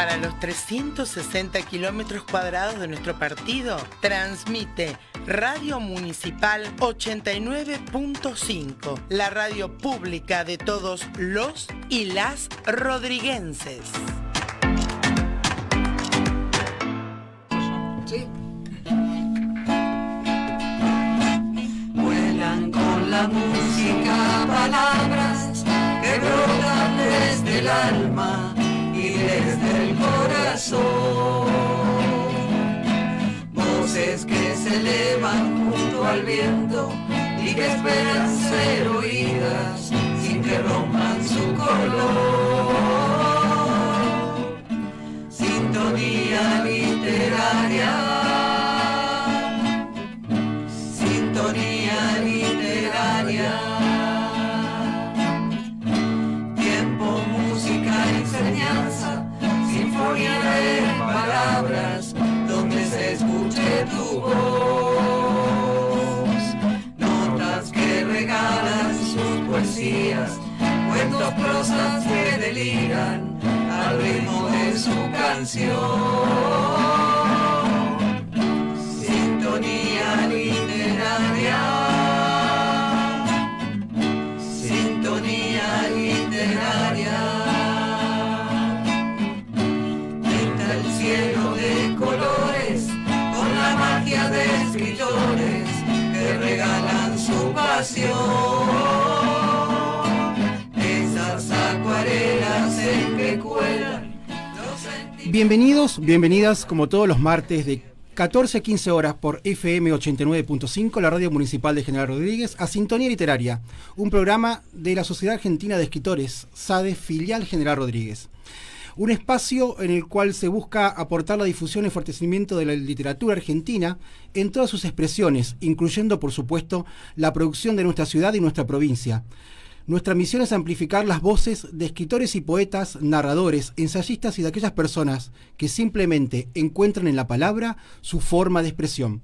Para los 360 kilómetros cuadrados de nuestro partido, transmite Radio Municipal 89.5, la radio pública de todos los y las rodriguenses. ¿Sí? Vuelan con la música palabras que brotan desde el alma y desde el corazón, voces que se elevan junto al viento y que esperan ser oídas sin que rompan su color. Sintonía literaria, sintonía literaria. Enseñanza, sinfonía de palabras, donde se escuche tu voz. Notas que regalan sus poesías, cuentos, prosas que deliran al ritmo de su canción. Sintonía literaria, sintonía literaria. Cielo de colores, con la magia de escritores que regalan su pasión. Esas acuarelas en que cuelan los sentimientos. Bienvenidos, bienvenidas, como todos los martes de 14 a 15 horas por FM 89.5, la radio municipal de General Rodríguez, a Sintonía Literaria, un programa de la Sociedad Argentina de Escritores, SADE, filial General Rodríguez. Un espacio en el cual se busca aportar la difusión y fortalecimiento de la literatura argentina en todas sus expresiones, incluyendo, por supuesto, la producción de nuestra ciudad y nuestra provincia. Nuestra misión es amplificar las voces de escritores y poetas, narradores, ensayistas y de aquellas personas que simplemente encuentran en la palabra su forma de expresión.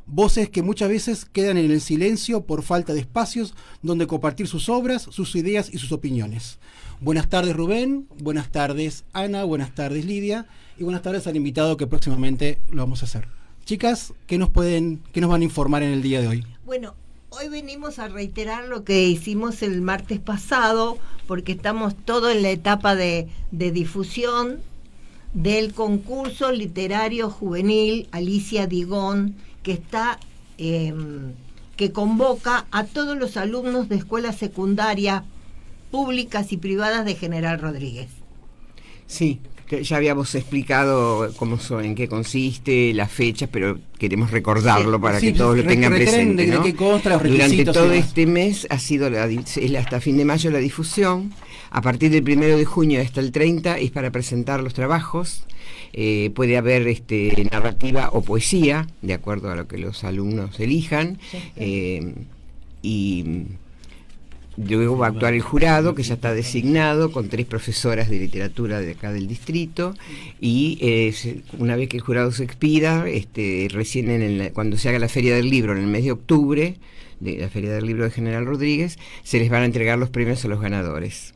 Voces que muchas veces quedan en el silencio por falta de espacios donde compartir sus obras, sus ideas y sus opiniones. Buenas tardes, Rubén, buenas tardes, Ana, buenas tardes, Lidia, y buenas tardes al invitado que próximamente lo vamos a hacer. Chicas, ¿qué nos van a informar en el día de hoy? Bueno, hoy venimos a reiterar lo que hicimos el martes pasado, porque estamos todo en la etapa de difusión del concurso literario juvenil Alicia Digón, que está que convoca a todos los alumnos de escuelas secundarias públicas y privadas de General Rodríguez. Sí, ya habíamos explicado en qué consiste, las fechas, pero queremos recordarlo para que todos lo tengan presente, ¿no? De qué consta, los Durante todo demás. este mes ha sido hasta fin de mayo la difusión. A partir del 1 de junio hasta el 30 es para presentar los trabajos. Puede haber narrativa o poesía, de acuerdo a lo que los alumnos elijan. Y luego va a actuar el jurado, que ya está designado, con 3 profesoras de literatura de acá del distrito, y una vez que el jurado se expida, recién cuando se haga la Feria del Libro, en el mes de octubre, de la Feria del Libro de General Rodríguez, se les van a entregar los premios a los ganadores.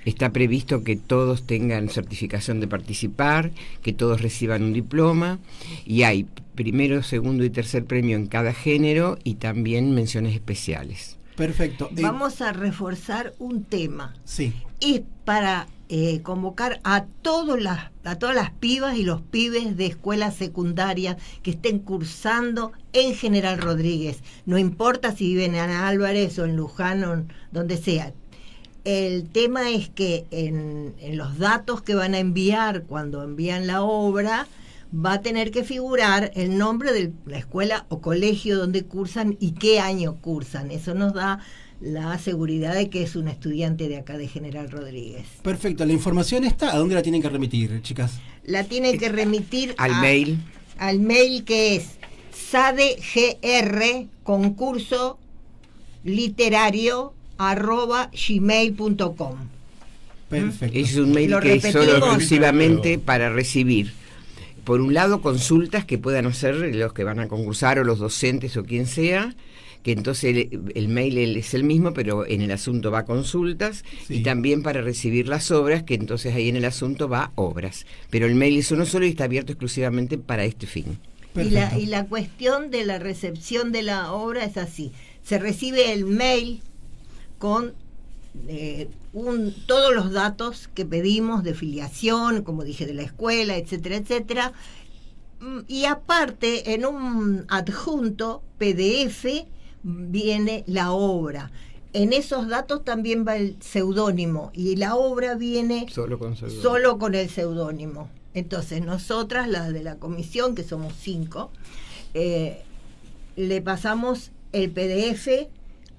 Está previsto que todos tengan certificación de participar, que todos reciban un diploma, y hay primero, segundo y tercer premio en cada género, y también menciones especiales. Perfecto. Vamos a reforzar un tema. Sí. Es para convocar a todas las pibas y los pibes de escuelas secundarias que estén cursando en General Rodríguez. No importa si viven en Álvarez o en Luján o donde sea. El tema es que en los datos que van a enviar cuando envían la obra, va a tener que figurar el nombre de la escuela o colegio donde cursan y qué año cursan. Eso nos da la seguridad de que es un estudiante de acá de General Rodríguez. Perfecto, la información está. ¿A dónde la tienen que remitir, chicas? La tienen que remitir al mail que es sadegr concurso literario @gmail.com. Perfecto. Es un mail que es solo exclusivamente para recibir, por un lado, consultas que puedan hacer los que van a concursar o los docentes o quien sea, que entonces el mail es el mismo, pero en el asunto va a consultas, Sí. y también para recibir las obras, que entonces ahí en el asunto va obras. Pero el mail es uno solo y está abierto exclusivamente para este fin. Perfecto. Y la cuestión de la recepción de la obra es así. Se recibe el mail con todos los datos que pedimos de filiación, como dije, de la escuela, etcétera, etcétera. Y aparte, en un adjunto PDF viene la obra. En esos datos también va el seudónimo y la obra viene Solo con seudónimo. solo con el seudónimo. Entonces nosotras, las de la comisión, que somos 5, le pasamos el PDF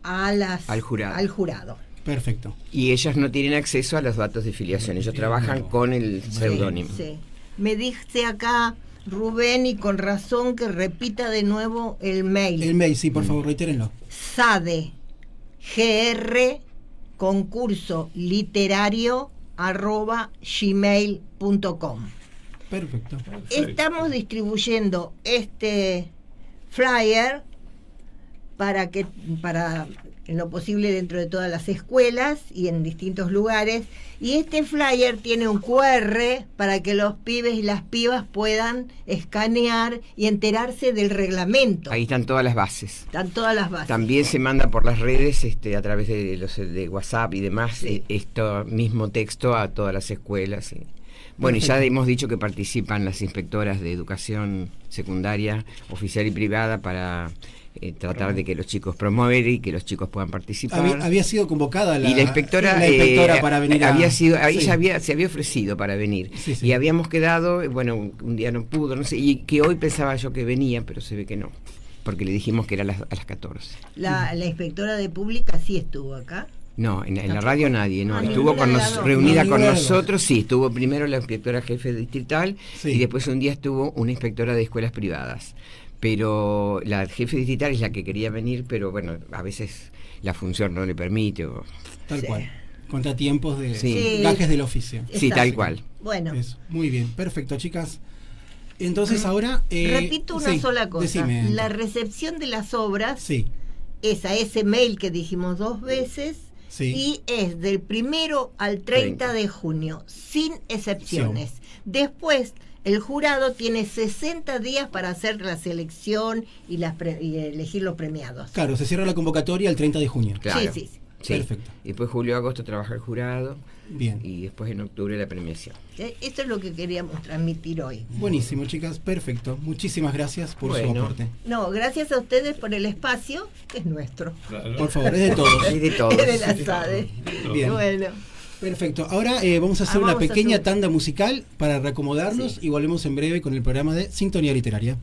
al jurado. Perfecto. Y ellas no tienen acceso a los datos de filiación, ellos trabajan con el seudónimo. Sí. Me dice acá Rubén, y con razón, que repita de nuevo el mail. El mail, sí, por favor, reitérenlo. SADE GR concurso literario @gmail.com. Perfecto. Estamos distribuyendo este flyer para en lo posible dentro de todas las escuelas y en distintos lugares, y este flyer tiene un QR para que los pibes y las pibas puedan escanear y enterarse del reglamento. Ahí están todas las bases. Están todas las bases. También se manda por las redes, a través de WhatsApp y demás, esto mismo texto a todas las escuelas. Bueno, y ya hemos dicho que participan las inspectoras de educación secundaria, oficial y privada, para tratar de que los chicos promover y que los chicos puedan participar. Había sido convocada Y la inspectora para venir se sí. había ofrecido para venir. Sí, sí. Y habíamos quedado, bueno, un día no pudo, no sé, y que hoy pensaba yo que venía, pero se ve que no, porque le dijimos que era a las 14. La inspectora de pública sí estuvo acá. No, en la radio nadie, no. Ah, Estuvo ninguna de las dos. reunida No, con ninguna de las dos. nosotros, sí, estuvo primero la inspectora jefe distrital, Sí. y después un día estuvo una inspectora de escuelas privadas. Pero la jefe distrital es la que quería venir, pero bueno, a veces la función no le permite. Tal Sí. cual. Contratiempos de Sí. gajes del oficio. Sí, tal cual. Bueno, Eso. Muy bien, perfecto, chicas. Entonces ahora... repito una sí, sola cosa. decime. La recepción de las obras Sí, es a ese mail que dijimos 2 veces, sí. y es del 1 al 30 de junio, sin excepciones. Después, el jurado tiene 60 días para hacer la selección y elegir los premiados. Claro, se cierra la convocatoria el 30 de junio. Claro. Sí. Sí. Perfecto. Y después julio-agosto trabaja el jurado, Bien. y después en octubre la premiación. Esto es lo que queríamos transmitir hoy. Buenísimo, chicas, perfecto. Muchísimas gracias por su Bueno. aporte. No, gracias a ustedes por el espacio, que es nuestro. Por favor, es de todos. Y de todos. Es de la SADE. Bien. Bueno. Perfecto. Ahora vamos a hacer una Vamos a pequeña hacer- tanda musical para reacomodarnos Sí. y volvemos en breve con el programa de Sintonía Literaria.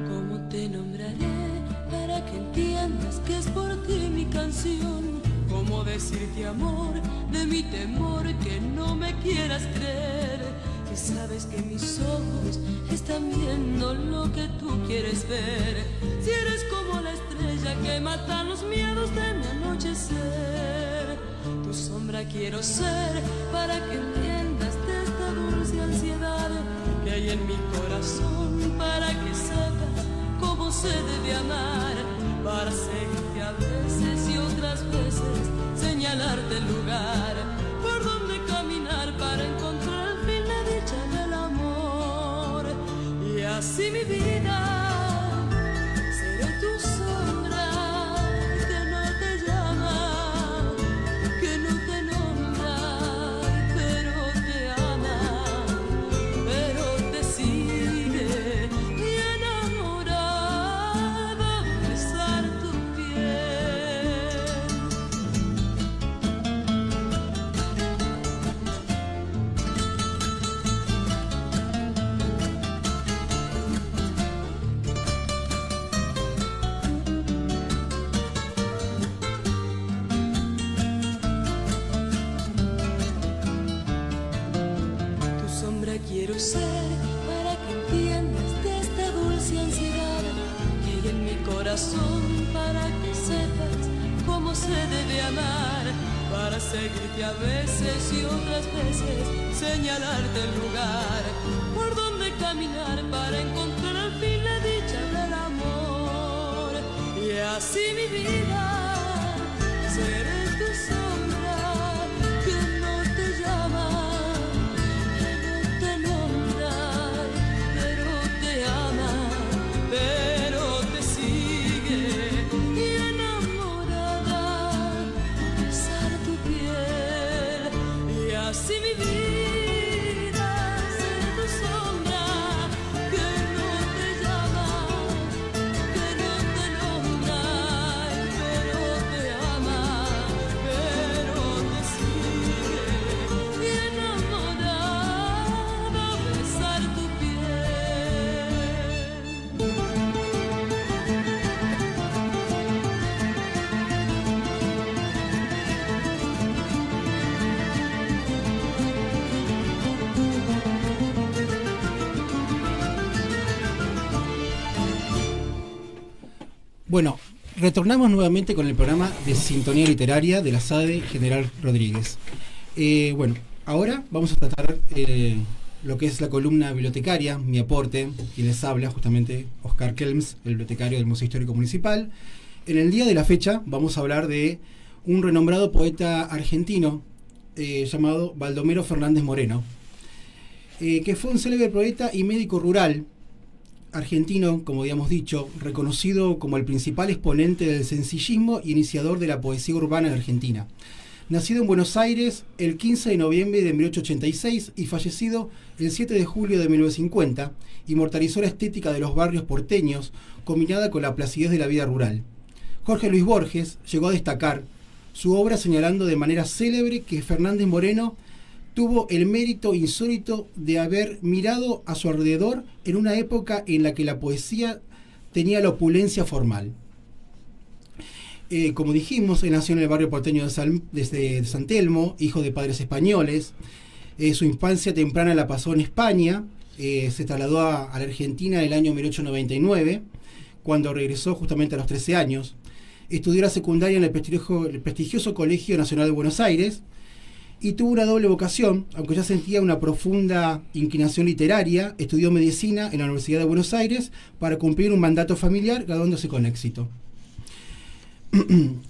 ¿Cómo te nombraré para que entiendas que es por ti mi canción? ¿Cómo decirte amor de mi temor que no me quieras creer? Que sabes que mis ojos están viendo lo que tú quieres ver. Si eres como la estrella que mata los miedos de mi anochecer, tu sombra quiero ser para que entiendas de esta dulce ansiedad que hay en mi corazón, para que sepas cómo se debe amar, para seguirte a veces y otras veces señalarte el lugar por donde caminar para encontrar al fin la dicha del amor. Y así mi vida seré tu sombra que no te llama, que no te nombra, pero te ama, pero te sigue y enamorada besar tu piel. corazón para que sepas cómo se debe amar, para seguirte a veces y otras veces señalarte el lugar por donde caminar para encontrar al fin la dicha del amor. Y así mi vida seré tu sombra que no te llama, que no te nombra, pero te ama, pero te sigue y enamorada besar tu piel. Y así mi vida será tu sombra que no te llama, que no te nombra, pero te ama, pero te sigue y enamorada besar tu piel. Bueno, retornamos nuevamente con el programa de Sintonía Literaria de la SADE General Rodríguez. Bueno, ahora vamos a tratar lo que es la columna bibliotecaria, mi aporte, quien les habla, justamente Oscar Kelms, el bibliotecario del Museo Histórico Municipal. En el día de la fecha vamos a hablar de un renombrado poeta argentino llamado Baldomero Fernández Moreno, que fue un célebre poeta y médico rural argentino, como habíamos dicho, reconocido como el principal exponente del sencillismo y iniciador de la poesía urbana en Argentina. Nacido en Buenos Aires el 15 de noviembre de 1886 y fallecido el 7 de julio de 1950, inmortalizó la estética de los barrios porteños combinada con la placidez de la vida rural. Jorge Luis Borges llegó a destacar su obra señalando de manera célebre que Fernández Moreno tuvo el mérito insólito de haber mirado a su alrededor en una época en la que la poesía tenía la opulencia formal. Como dijimos, él nació en el barrio porteño de San Telmo, hijo de padres españoles. Su infancia temprana la pasó en España, se trasladó a la Argentina en el año 1899, cuando regresó justamente a los 13 años. Estudió la secundaria en el prestigioso Colegio Nacional de Buenos Aires, y tuvo una doble vocación, aunque ya sentía una profunda inclinación literaria. Estudió medicina en la Universidad de Buenos Aires para cumplir un mandato familiar, graduándose con éxito.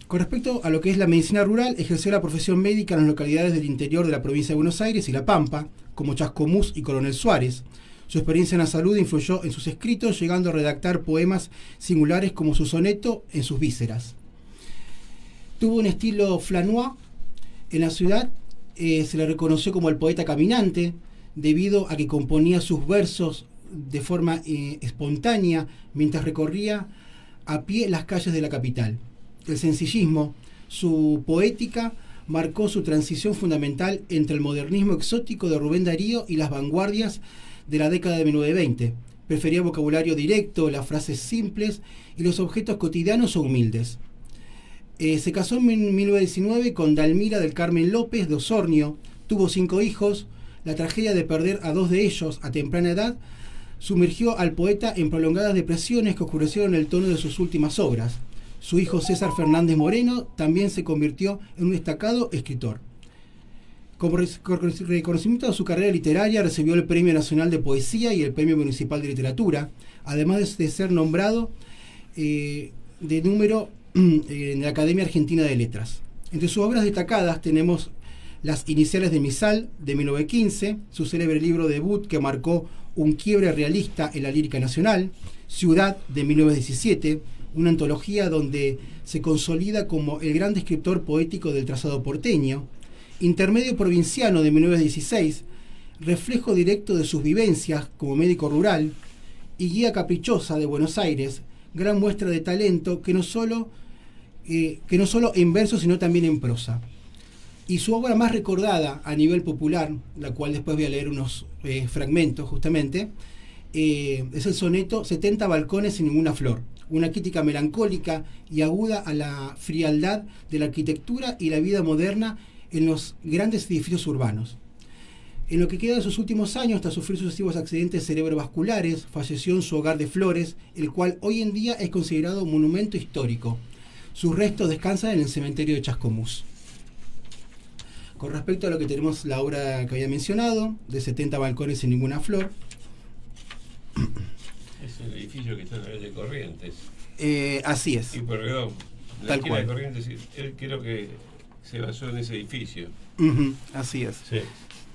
Con respecto a lo que es la medicina rural, ejerció la profesión médica en las localidades del interior de la provincia de Buenos Aires y La Pampa, como Chascomús y Coronel Suárez. Su experiencia en la salud influyó en sus escritos, llegando a redactar poemas singulares como su soneto En sus vísceras. Tuvo un estilo flanois. En la ciudad se le reconoció como el poeta caminante, debido a que componía sus versos de forma espontánea mientras recorría a pie las calles de la capital. El sencillismo, su poética, marcó su transición fundamental entre el modernismo exótico de Rubén Darío y las vanguardias de la década de 1920. Prefería vocabulario directo, las frases simples y los objetos cotidianos o humildes. Se casó en 1919 con Dalmira del Carmen López de Osornio, tuvo 5 hijos. La tragedia de perder a 2 de ellos a temprana edad sumergió al poeta en prolongadas depresiones que oscurecieron el tono de sus últimas obras. Su hijo César Fernández Moreno también se convirtió en un destacado escritor. Como reconocimiento a su carrera literaria, recibió el Premio Nacional de Poesía y el Premio Municipal de Literatura, además de ser nombrado de número en la Academia Argentina de Letras. Entre sus obras destacadas tenemos Las iniciales de Misal, de 1915, su célebre libro debut que marcó un quiebre realista en la lírica nacional, Ciudad, de 1917, una antología donde se consolida como el gran descriptor poético del trazado porteño, Intermedio Provinciano, de 1916, reflejo directo de sus vivencias como médico rural, y Guía Caprichosa, de Buenos Aires, gran muestra de talento que no solo en verso sino también en prosa. Y su obra más recordada a nivel popular, la cual después voy a leer unos fragmentos justamente, es el soneto 70 balcones sin ninguna flor, una crítica melancólica y aguda a la frialdad de la arquitectura y la vida moderna en los grandes edificios urbanos. En lo que queda de sus últimos años, tras sufrir sucesivos accidentes cerebrovasculares, falleció en su hogar de Flores, el cual hoy en día es considerado monumento histórico. Sus restos descansan en el cementerio de Chascomús. Con respecto a lo que tenemos, la obra que había mencionado, de 70 balcones sin ninguna flor. Es el edificio que está en la calle Corrientes. Así es. Y perdón, la Tal esquina de cual. Corrientes, él creo que se basó en ese edificio. Así es. Sí.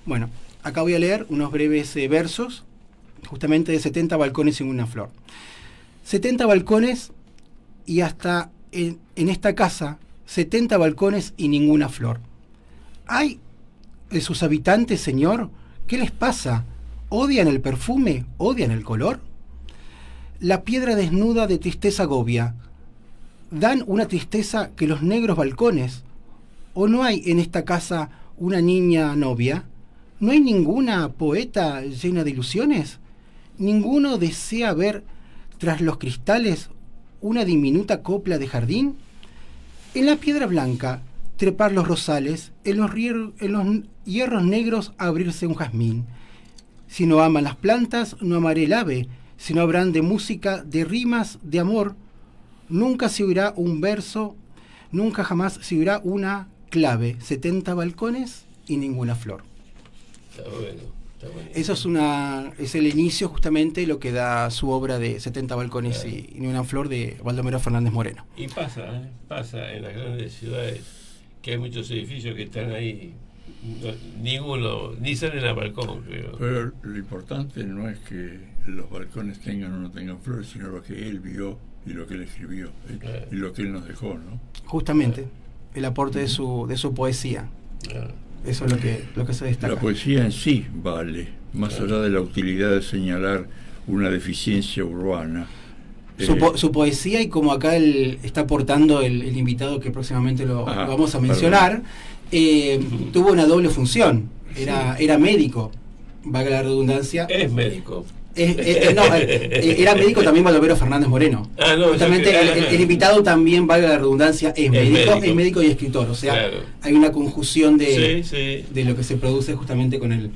Bueno, acá voy a leer unos breves versos, justamente de 70 balcones sin una flor. 70 balcones y hasta en esta casa, 70 balcones y ninguna flor. ¿Hay de sus habitantes, señor? ¿Qué les pasa? ¿Odian el perfume? ¿Odian el color? La piedra desnuda de tristeza agobia. ¿Dan una tristeza que los negros balcones? ¿O no hay en esta casa una niña novia? ¿No hay ninguna poeta llena de ilusiones? ¿Ninguno desea ver tras los cristales una diminuta copla de jardín? En la piedra blanca trepar los rosales, en los hierros negros abrirse un jazmín. Si no aman las plantas, no amaré el ave. Si no habrán de música, de rimas, de amor, nunca se oirá un verso, nunca jamás se oirá una clave. 70 balcones y ninguna flor. Está bueno, está bueno. Eso es el inicio justamente de lo que da su obra de 70 balcones y ninguna flor de Baldomero Fernández Moreno. Y pasa en las grandes ciudades que hay muchos edificios que están ahí, ninguno, ni salen al balcón, creo. Pero lo importante no es que los balcones tengan o no tengan flores, sino lo que él vio y lo que él escribió, Claro. y lo que él nos dejó, ¿no? Justamente, el aporte de su poesía. Claro. Eso es lo que se destaca. La poesía en sí vale, más allá de la utilidad de señalar una deficiencia urbana. Su poesía, y como acá está aportando el invitado que próximamente lo vamos a mencionar, tuvo una doble función. Era médico, valga la redundancia. Es médico. Era médico también Baldomero Fernández Moreno. No, justamente el invitado también, valga la redundancia, es médico y escritor. O sea, claro, hay una conjunción de lo que se produce justamente con el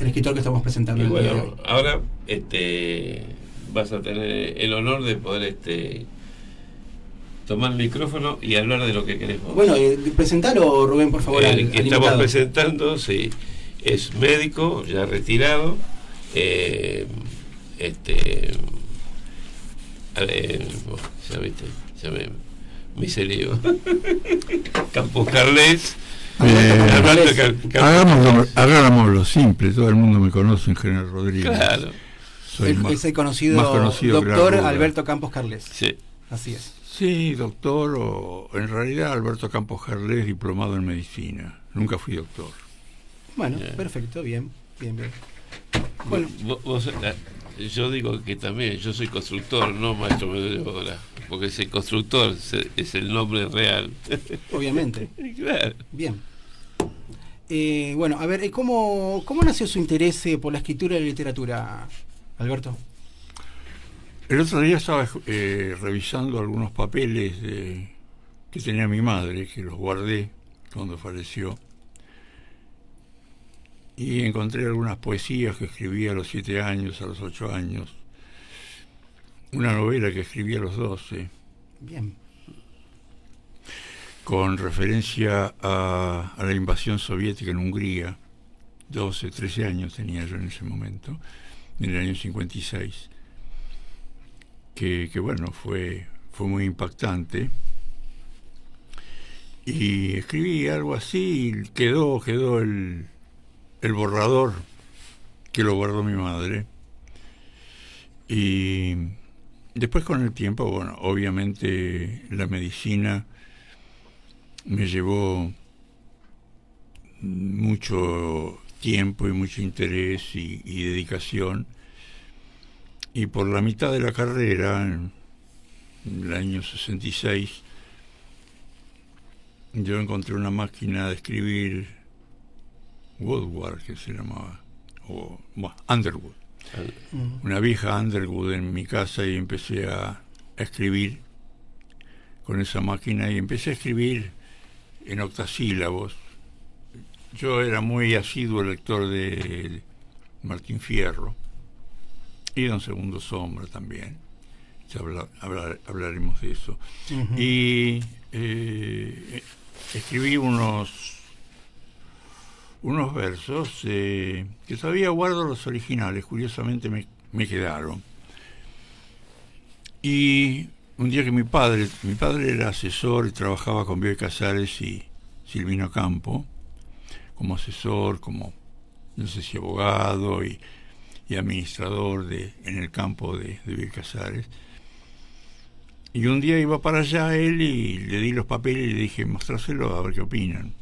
escritor que estamos presentando. Y bueno, ahora vas a tener el honor de poder tomar el micrófono y hablar de lo que querés vos. Bueno, presentalo, Rubén, por favor. El que estamos presentando, sí, es médico, ya retirado, ya viste, ya me hice lío. Campos Carles. Hagámoslo simple, todo el mundo me conoce en General Rodríguez. Claro. Es el conocido doctor Alberto Campos Carles. Sí. Así es. Sí, doctor, o en realidad Alberto Campos Carles, diplomado en medicina. Nunca fui doctor. Bueno, perfecto, bien. Bueno, yo digo que también yo soy constructor, no maestro de obra, porque ese constructor es el nombre real. Obviamente. Claro. Bien. Bueno, a ver, ¿cómo nació su interés por la escritura y la literatura, Alberto? El otro día estaba revisando algunos papeles que tenía mi madre, que los guardé cuando falleció, y encontré algunas poesías que escribía a los 7 años, a los 8 años, una novela que escribí a los 12. Bien. Con referencia a la invasión soviética en Hungría. 12, 13 años tenía yo en ese momento, en el año 56, que bueno, fue muy impactante, y escribí algo así, y quedó el borrador, que lo guardó mi madre, y después con el tiempo, bueno, obviamente la medicina me llevó mucho tiempo y mucho interés y dedicación, y por la mitad de la carrera, en el año 66, yo encontré una máquina de escribir Woodward, que se llamaba, o Underwood, una vieja Underwood en mi casa, y empecé a escribir con esa máquina, y empecé a escribir en octasílabos, yo era muy asiduo lector de Martín Fierro y Don Segundo Sombra también. Ya hablaremos de eso. Ujú. Y escribí unos versos que todavía guardo los originales, curiosamente me quedaron. Y un día que mi padre era asesor y trabajaba con Bioy Casares y Silvino Campo, como asesor, como no sé si abogado y administrador en el campo de Bioy Casares. Y un día iba para allá él y le di los papeles y le dije, mostráselo a ver qué opinan.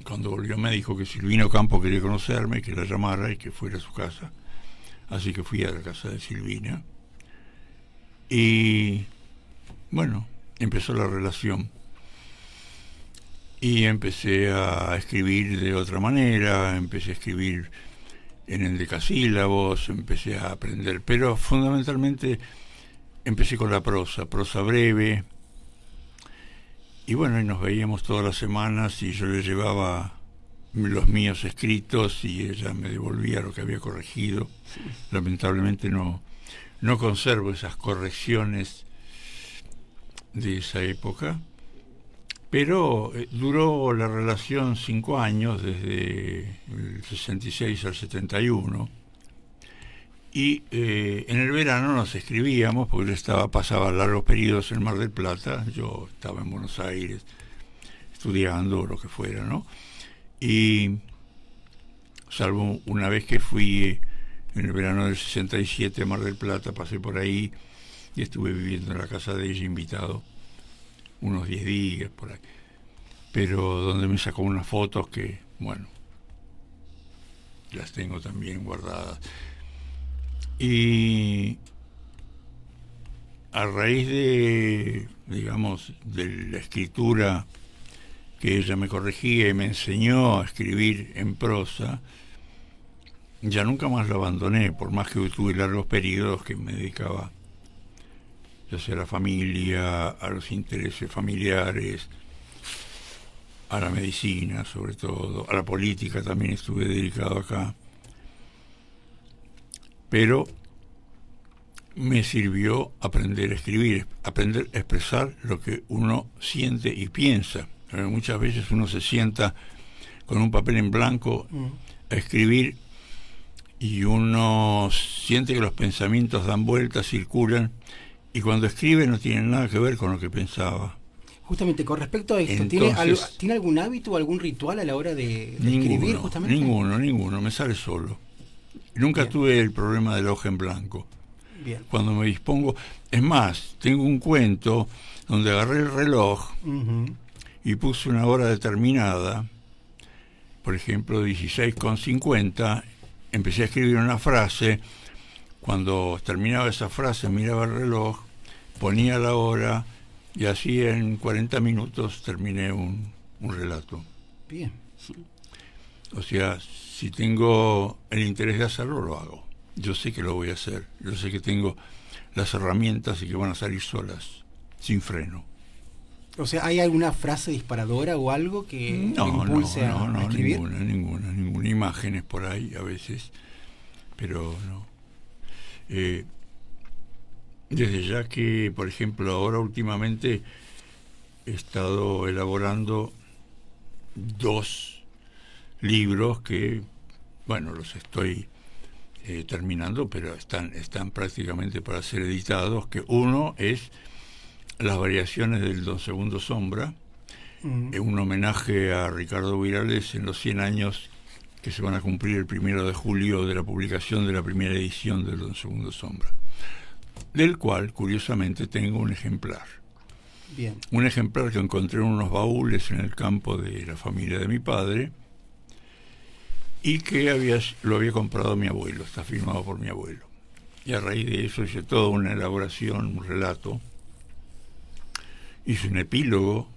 Cuando volvió me dijo que Silvino Campo quería conocerme, que la llamara y que fuera a su casa. Así que fui a la casa de Silvina. Y bueno, empezó la relación. Y empecé a escribir de otra manera, empecé a escribir en endecasílabos, empecé a aprender, pero fundamentalmente empecé con la prosa breve. Y bueno, y nos veíamos todas las semanas y yo le llevaba los míos escritos y ella me devolvía lo que había corregido. Lamentablemente no conservo esas correcciones de esa época, pero duró la relación 5 años, desde el 66 al 71, y en el verano nos escribíamos porque él pasaba largos periodos en Mar del Plata, yo estaba en Buenos Aires estudiando o lo que fuera, ¿no? Y salvo una vez que fui en el verano del 67 a Mar del Plata, pasé por ahí y estuve viviendo en la casa de ella, invitado unos 10 días por ahí, pero donde me sacó unas fotos que, bueno, las tengo también guardadas. Y a raíz de, digamos, de la escritura que ella me corregía y me enseñó a escribir en prosa, ya nunca más lo abandoné, por más que tuve largos periodos que me dedicaba ya sea a la familia, a los intereses familiares, a la medicina sobre todo, a la política también estuve dedicado acá. Pero me sirvió aprender a escribir, aprender a expresar lo que uno siente y piensa. Muchas veces uno se sienta con un papel en blanco a escribir y uno siente que los pensamientos dan vueltas, circulan, y cuando escribe no tienen nada que ver con lo que pensaba. Justamente, con respecto a esto, Entonces, ¿tiene algún hábito o algún ritual a la hora de escribir, justamente? Ninguno, me sale solo. Nunca tuve el problema del hoja en blanco. Bien. Cuando me dispongo, es más, tengo un cuento donde agarré el reloj y puse una hora determinada, por ejemplo 16:50, empecé a escribir una frase. Cuando terminaba esa frase miraba el reloj, ponía la hora y así en 40 minutos terminé un relato. Bien. O sea, si tengo el interés de hacerlo, lo hago. Yo sé que lo voy a hacer. Yo sé que tengo las herramientas y que van a salir solas, sin freno. O sea, ¿hay alguna frase disparadora o algo que impulse a escribir? Ninguna. Imágenes por ahí a veces, pero no. Desde ya que, por ejemplo, ahora últimamente he estado elaborando 2 libros que, bueno, los estoy terminando, pero están prácticamente para ser editados, que uno es Las variaciones del Don Segundo Sombra, un homenaje a Ricardo Virales en los 100 años que se van a cumplir el 1 de julio de la publicación de la primera edición del Don Segundo Sombra, del cual, curiosamente, tengo un ejemplar. Bien. Un ejemplar que encontré en unos baúles en el campo de la familia de mi padre y que lo había comprado mi abuelo, está firmado por mi abuelo. Y a raíz de eso hice toda una elaboración, un relato, hice un epílogo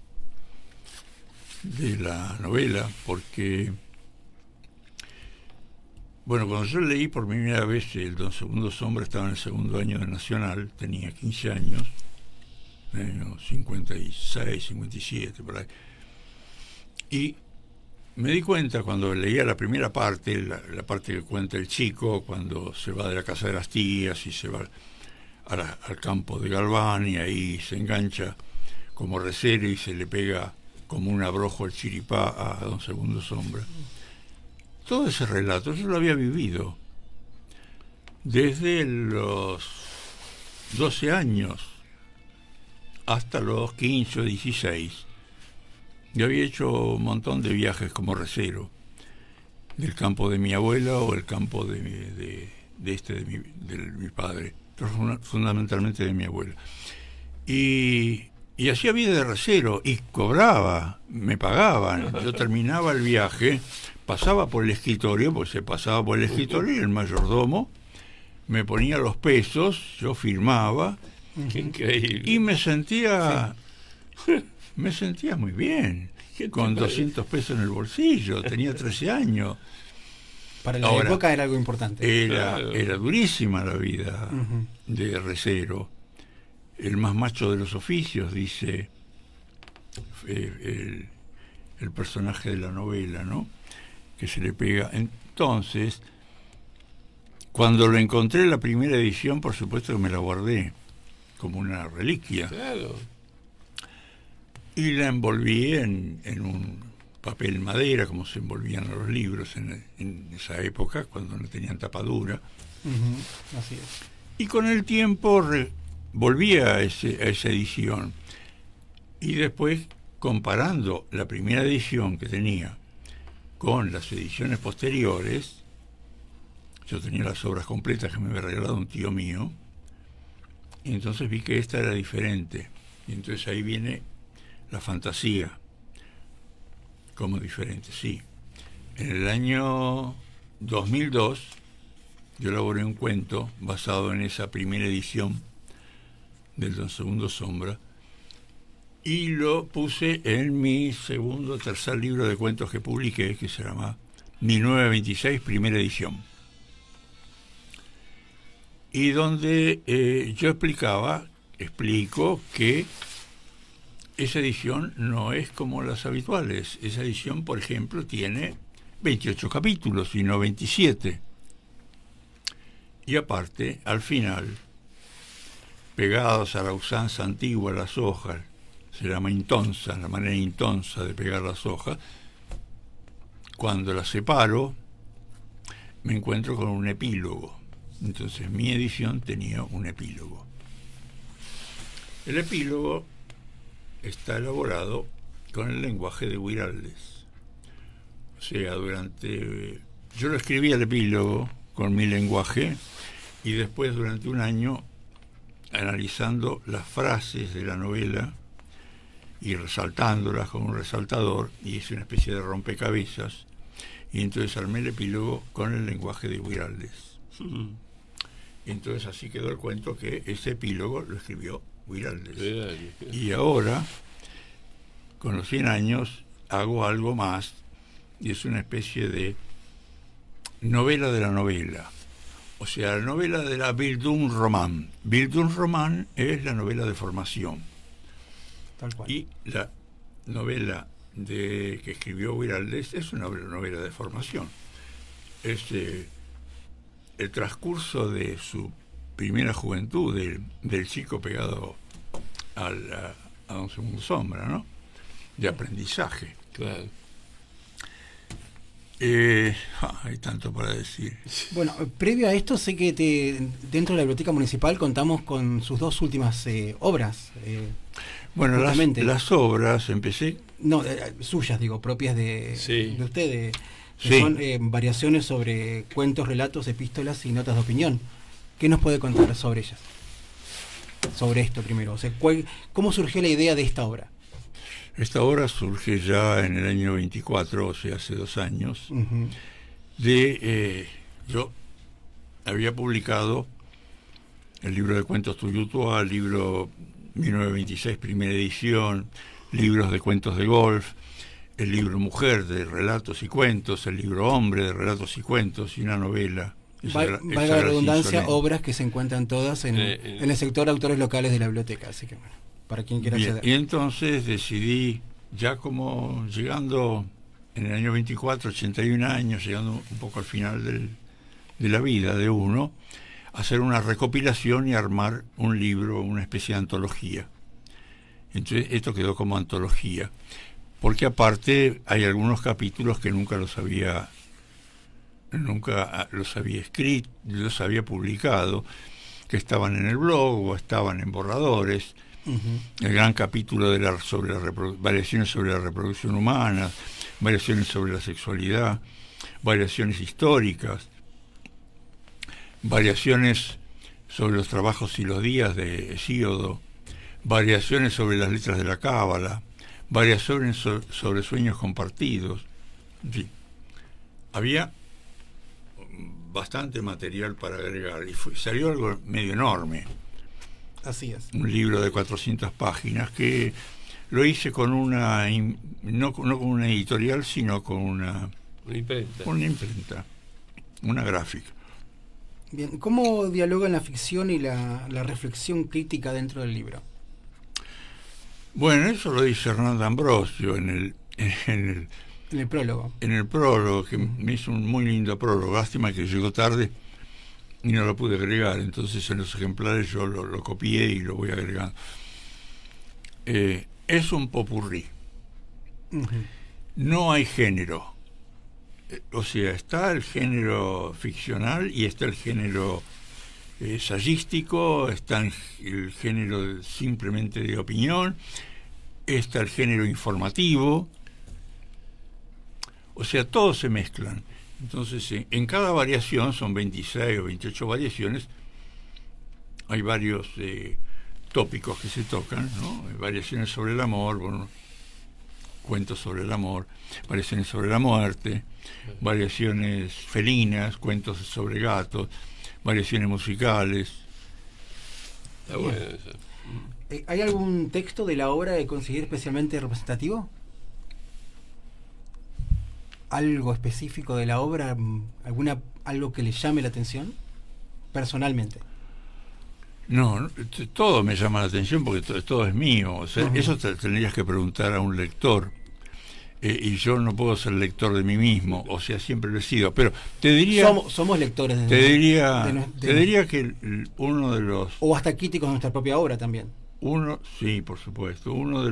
de la novela, porque, bueno, cuando yo leí por primera vez el Don Segundo Sombra, estaba en el 2º año de Nacional, tenía 15 años, 56, 57, por ahí. Y me di cuenta cuando leía la primera parte, la parte que cuenta el chico, cuando se va de la casa de las tías y se va al campo de Galván y ahí se engancha como recero y se le pega como un abrojo al chiripá a don Segundo Sombra. Todo ese relato yo lo había vivido desde los 12 años hasta los 15 o 16. Yo había hecho un montón de viajes como recero, del campo de mi abuela o el campo de mi padre, pero fundamentalmente de mi abuela. Y hacía vida de recero y cobraba, me pagaban. Yo terminaba el viaje, pasaba por el escritorio, porque se pasaba por el escritorio y el mayordomo me ponía los pesos, yo firmaba. Qué increíble. Y me sentía muy bien, con 200 pesos en el bolsillo, tenía 13 años. Para la Ahora, época era algo importante. Era durísima la vida de recero. El más macho de los oficios, dice el personaje de la novela, ¿no? Que se le pega. Entonces, cuando lo encontré en la primera edición, por supuesto que me la guardé como una reliquia. Claro. Y la envolví en un papel madera, como se envolvían los libros en esa época, cuando no tenían tapadura. Así es. Y con el tiempo volví a esa edición. Y después, comparando la primera edición que tenía con las ediciones posteriores, yo tenía las obras completas que me había regalado un tío mío, y entonces vi que esta era diferente. Y entonces ahí viene la fantasía como diferente, sí. En el año 2002 yo elaboré un cuento basado en esa primera edición del Don Segundo Sombra y lo puse en mi tercer libro de cuentos que publiqué, que se llama 1926, primera edición, y donde yo explico que esa edición no es como las habituales. Esa edición, por ejemplo, tiene 28 capítulos y no 27. Y aparte, al final, pegados a la usanza antigua las hojas, se llama intonsa, la manera intonsa de pegar las hojas, cuando las separo, me encuentro con un epílogo. Entonces mi edición tenía un epílogo. El epílogo está elaborado con el lenguaje de Huiraldes. O sea, yo lo escribí el epílogo con mi lenguaje y después durante un año analizando las frases de la novela y resaltándolas con un resaltador, y hice una especie de rompecabezas, y entonces armé el epílogo con el lenguaje de Huiraldes. Y entonces así quedó el cuento, que ese epílogo lo escribió Huiraldes. Y ahora, con los 100 años, hago algo más, y es una especie de novela de la novela. O sea, la novela de la Bildungsroman. Bildungsroman es la novela de formación. Tal cual. Y la novela que escribió Huiraldes es una novela de formación. Es el transcurso de su primera juventud, del chico pegado a Don Segundo Sombra, ¿no? De aprendizaje. Claro. Hay tanto para decir. Bueno, previo a esto, sé que dentro de la Biblioteca Municipal contamos con sus dos últimas obras. Bueno, las obras empecé... No, suyas, digo, propias de usted. Que sí. Son variaciones sobre cuentos, relatos, epístolas y notas de opinión. ¿Qué nos puede contar sobre ellas? Sobre esto primero. O sea, ¿cómo surgió la idea de esta obra? Esta obra surge ya en el año 24, o sea, hace 2 años. Yo había publicado el libro de cuentos Tuyutua, el libro 1926, primera edición, libros de cuentos de golf, el libro Mujer de relatos y cuentos, el libro Hombre de relatos y cuentos y una novela. Valga la redundancia, obras que se encuentran todas en el sector autores locales de la biblioteca, así que bueno, para quien quiera acceder. Y entonces decidí, ya como llegando en el año 24, 81 años, llegando un poco al final de la vida de uno, hacer una recopilación y armar un libro, una especie de antología. Entonces esto quedó como antología, porque aparte hay algunos capítulos que nunca los había escrito, los había publicado, que estaban en el blog o estaban en borradores. El gran capítulo variaciones sobre la reproducción humana, variaciones sobre la sexualidad, variaciones históricas, variaciones sobre los trabajos y los días de Hesíodo, variaciones sobre las letras de la Cábala, variaciones sobre sueños compartidos. En fin, había bastante material para agregar y salió algo medio enorme. Así es. Un libro de 400 páginas que lo hice con no con una editorial, sino con una imprenta, una gráfica. Bien, ¿cómo dialogan la ficción y la reflexión crítica dentro del libro? Bueno, eso lo dice Hernán D'Ambrosio en el prólogo. En el prólogo, que me hizo un muy lindo prólogo. Lástima que llegó tarde y no lo pude agregar. Entonces en los ejemplares yo lo copié y lo voy agregando. Es un popurrí. No hay género. O sea, está el género ficcional y está el género ensayístico, está el género simplemente de opinión, está el género informativo. O sea, todos se mezclan. Entonces, en cada variación, son 26 o 28 variaciones, hay varios tópicos que se tocan, ¿no? Variaciones sobre el amor, bueno, cuentos sobre el amor, variaciones sobre la muerte, variaciones felinas, cuentos sobre gatos, variaciones musicales. Está bueno eso. ¿Hay algún texto de la obra que considere especialmente representativo? ¿Algo específico de la obra? ¿Algo que le llame la atención? Personalmente. No, todo me llama la atención porque todo es mío. O sea, eso tendrías que preguntar a un lector. Y yo no puedo ser lector de mí mismo, o sea, siempre lo he sido. Pero te diría... Somos lectores te diría que uno de los... O hasta críticos de nuestra propia obra también. Sí, por supuesto. Uno de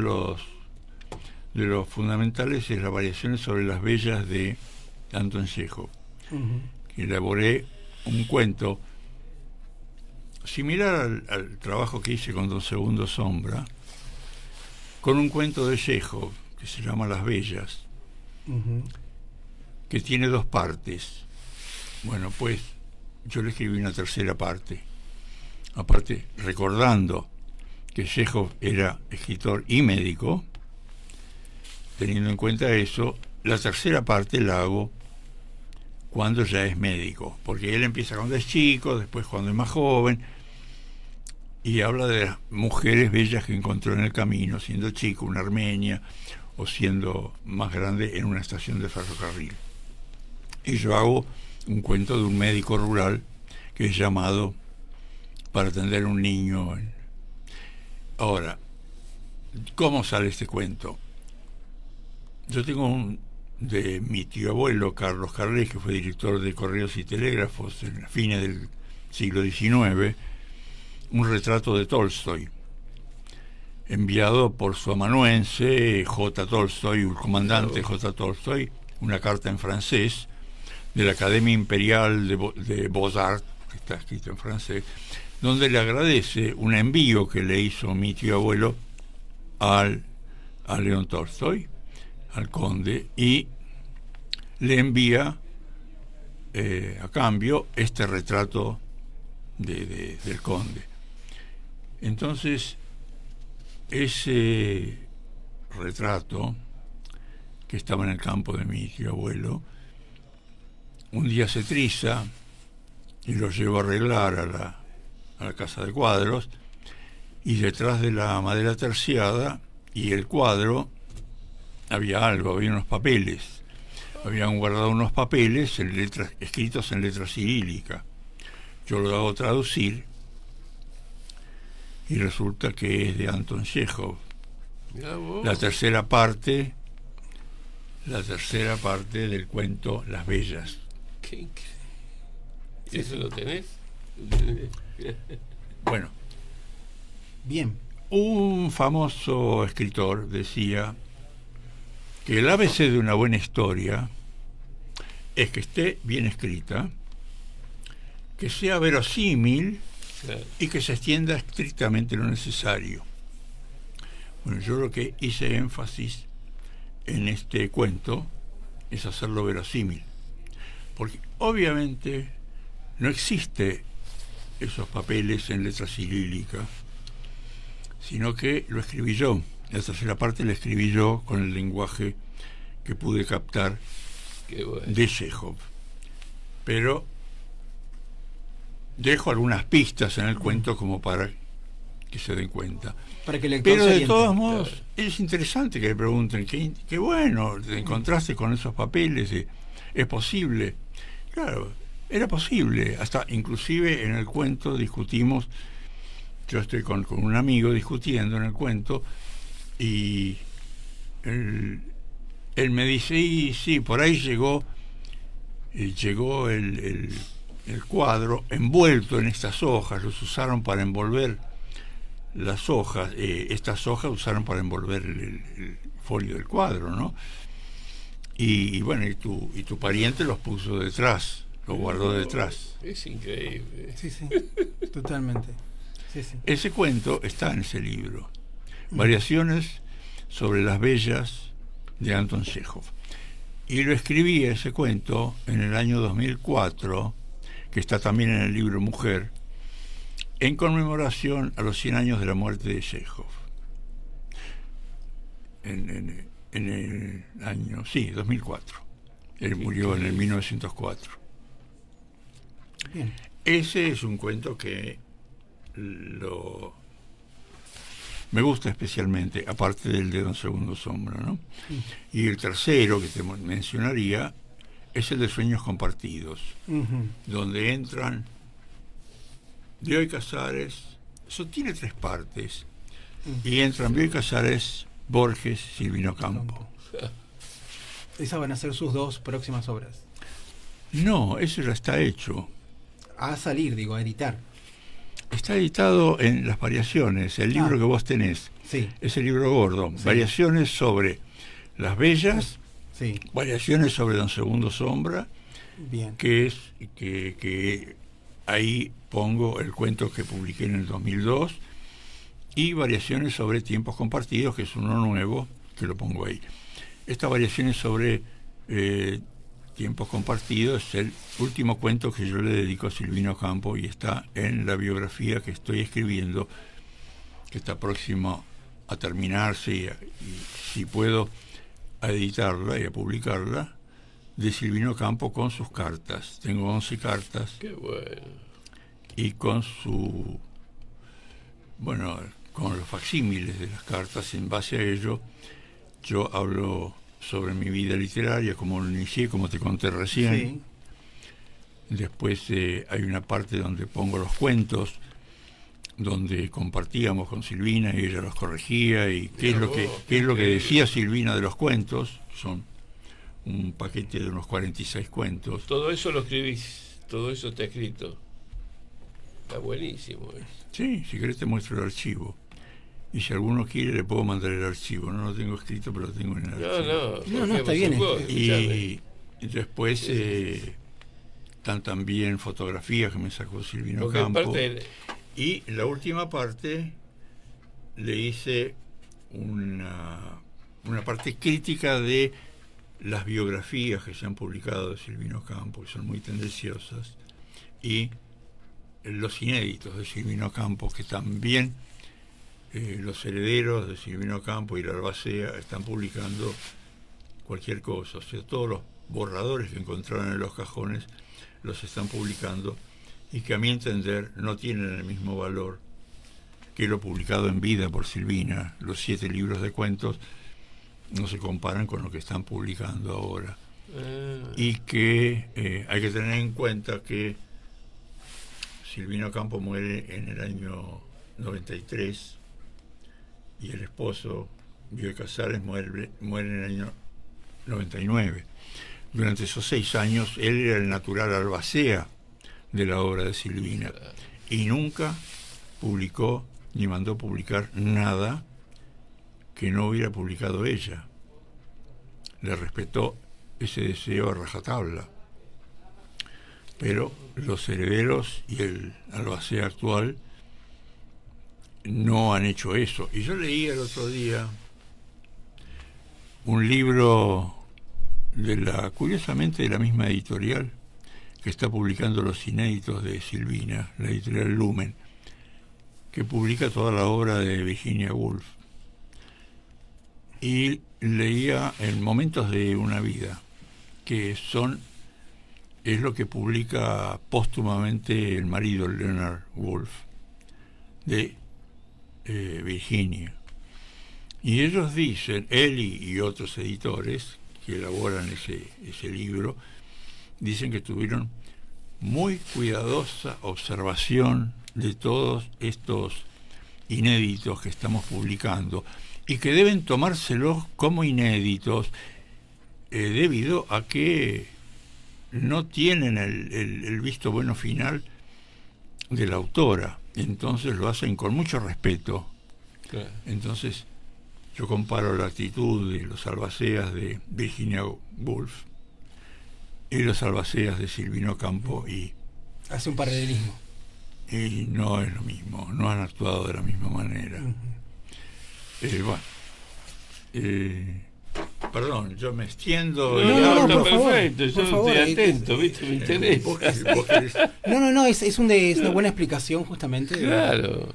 los fundamentales es las variaciones sobre las bellas de Anton Chekhov. Que elaboré un cuento similar al trabajo que hice con Don Segundo Sombra, con un cuento de Chekhov que se llama Las Bellas, que tiene 2 partes. Bueno, pues yo le escribí una tercera parte, aparte recordando que Chekhov era escritor y médico. Teniendo en cuenta eso, la tercera parte la hago cuando ya es médico, porque él empieza cuando es chico, después cuando es más joven, y habla de las mujeres bellas que encontró en el camino, siendo chico, una armenia, o siendo más grande en una estación de ferrocarril. Y yo hago un cuento de un médico rural que es llamado para atender a un niño. Ahora, ¿cómo sale este cuento? Yo tengo de mi tío abuelo, Carlos Carles, que fue director de Correos y Telégrafos en fines del siglo XIX, un retrato de Tolstoy, enviado por su amanuense J. Tolstoy, el comandante J. Tolstoy, una carta en francés de la Academia Imperial de Beaux-Arts, que está escrito en francés, donde le agradece un envío que le hizo mi tío abuelo a León Tolstoy, al conde, y le envía a cambio este retrato del conde. Entonces, ese retrato, que estaba en el campo de mi tío abuelo, un día se triza y lo llevo a arreglar a la casa de cuadros, y detrás de la madera terciada y el cuadro había unos papeles. Habían guardado unos papeles escritos en letra cirílica. Yo lo hago traducir y resulta que es de Anton Chekhov. La tercera parte la tercera parte del cuento Las Bellas. Qué increíble. ¿Y eso lo tenés? Bueno, Bien. un famoso escritor decía que el ABC de una buena historia es que esté bien escrita, que sea verosímil Claro. y que se extienda estrictamente lo necesario. Bueno, yo lo que hice énfasis en este cuento es hacerlo verosímil, porque obviamente no existe esos papeles en letra cirílica, sino que lo escribí yo. La tercera parte la escribí yo con el lenguaje que pude captar Qué bueno. de Chekhov. Pero dejo algunas pistas en el cuento como para que se den cuenta. Para que el lector Pero se de oriente. todos modos es interesante que le pregunten qué bueno, te encontraste con esos papeles, es posible. Claro, era posible. Hasta inclusive en el cuento discutimos, yo estoy con un amigo discutiendo en el cuento y él me dice, y sí, por ahí llegó el cuadro envuelto en estas hojas, los usaron para envolver las hojas, estas hojas usaron para envolver el folio del cuadro, ¿no? Y bueno, y tu pariente los puso detrás, los guardó detrás. Es increíble. Sí, sí, totalmente. Sí, sí. Ese cuento está en ese libro, Variaciones sobre las Bellas, de Anton Chekhov. Y lo escribí ese cuento en el año 2004, que está también en el libro Mujer, en conmemoración a los 100 años de la muerte de Chekhov. En el año, sí, 2004. Él murió en el 1904. Bien. Ese es un cuento que me gusta especialmente, aparte del de Don Segundo Sombra, ¿no? Y el tercero que te mencionaría es el de Sueños Compartidos, Ujú. donde entran Bioy Casares. Eso tiene 3 partes, y entran Bioy Casares, Borges, Silvino Campo. Esas van a ser sus 2 próximas obras. No, eso ya está hecho. A salir, digo, a editar. Está editado en Las Variaciones, el libro que vos tenés. Sí, Es el libro gordo. Sí. Variaciones sobre Las Bellas, sí. Variaciones sobre Don Segundo Sombra, Bien. que es que ahí pongo el cuento que publiqué en el 2002, y Variaciones sobre Tiempos Compartidos, que es uno nuevo, que lo pongo ahí. Estas Variaciones sobre Tiempos Compartidos es el último cuento que yo le dedico a Silvino Campo, y está en la biografía que estoy escribiendo, que está próximo a terminarse, y si puedo, a editarla y a publicarla, de Silvino Campo con sus cartas. Tengo 11 cartas. Qué bueno. Y con su, bueno, con los facsímiles de las cartas. En base a ello, yo hablo sobre mi vida literaria, como lo inicié, como te conté recién. Sí. Después hay una parte donde pongo los cuentos, donde compartíamos con Silvina y ella los corregía, y qué es lo que decía Silvina de los cuentos. Son un paquete de unos 46 cuentos. Todo eso lo escribís, todo eso está escrito. Está buenísimo eso. Sí, si querés te muestro el archivo. Y si alguno quiere le puedo mandar el archivo. No lo tengo escrito, pero lo tengo en el archivo. No, está bien. Y después están también fotografías que me sacó Silvino Porque Campo. Y la última parte le hice una parte crítica de las biografías que se han publicado de Silvino Campo, que son muy tendenciosas, y los inéditos de Silvino Campo, que también los herederos de Silvino Campo y la Albacea están publicando cualquier cosa. O sea, todos los borradores que encontraron en los cajones los están publicando, y que a mi entender no tienen el mismo valor que lo publicado en vida por Silvina. Los 7 libros de cuentos no se comparan con lo que están publicando ahora. Y que hay que tener en cuenta que Silvino Campo muere en el año 93 y el esposo, Bioy Casares, muere en el año 99. Durante esos 6 años él era el natural albacea de la obra de Silvina y nunca publicó ni mandó publicar nada que no hubiera publicado ella. Le respetó ese deseo a rajatabla. Pero los herederos y el albacea actual no han hecho eso. Y yo leí el otro día un libro curiosamente de la misma editorial que está publicando los inéditos de Silvina, la editorial Lumen, que publica toda la obra de Virginia Woolf. Y leía en Momentos de una vida, que es lo que publica póstumamente el marido, Leonard Woolf, de Virginia. Y ellos dicen, él y otros editores que elaboran ese libro, dicen que tuvieron muy cuidadosa observación de todos estos inéditos que estamos publicando y que deben tomárselos como inéditos debido a que no tienen el visto bueno final de la autora, entonces lo hacen con mucho respeto. Claro. Entonces yo comparo la actitud de los albaceas de Virginia Woolf y los albaceas de Silvino Campo y Hace un paralelismo. no es lo mismo, no han actuado de la misma manera. Perdón, yo me extiendo. No, por favor, perfecto, yo por favor, estoy atento, ¿viste? Me interesa. Vos querés- No, es una buena explicación justamente Claro.